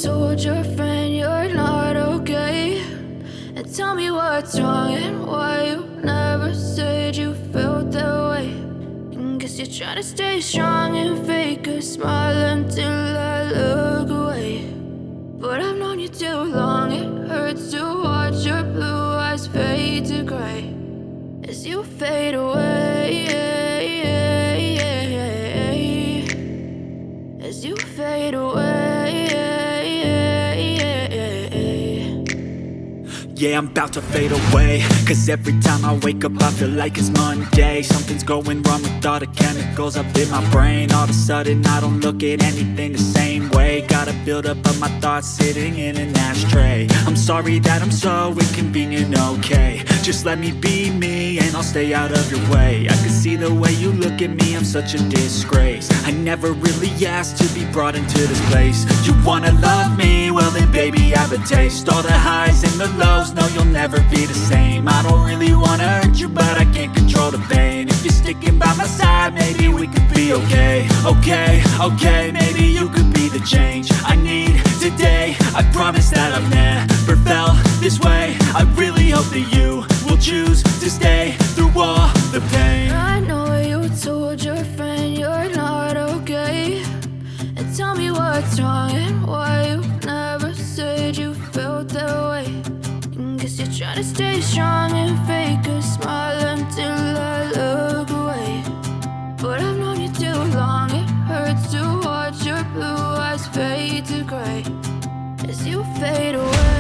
told your friend you're not okay? And tell me what's wrong and why you never said you felt that way. And guess you're trying to stay strong and fake a smile until I look away. But I've known you too long, it hurts to watch your blue eyes fade to gray as you fade away, as you fade away. Yeah, I'm about to fade away, cause every time I wake up I feel like it's Monday. Something's going wrong with all the chemicals up in my brain. All of a sudden I don't look at anything the same way. Gotta build up of my thoughts sitting in an ashtray. I'm sorry that I'm so inconvenient, okay? Just let me be me and I'll stay out of your way. I can see the way you look at me, I'm such a disgrace. I never really asked to be brought into this place. You wanna love me? Well then baby I have a taste. All the highs and the lows, no you'll never be the same. I don't really wanna hurt you but I can't control the pain. If you're sticking by my side maybe we could be okay. Okay, maybe you could be the change I need today. I promise that I've never felt this way. I really hope that you will choose to stay through all the pain. I know you told your friend you're not okay. And tell me what's wrong and why you never said you felt that way. And guess you're trying to stay strong and fake a smile until I look away. But I've known you too long, it hurts to watch your blue eyes fade to gray as you fade away.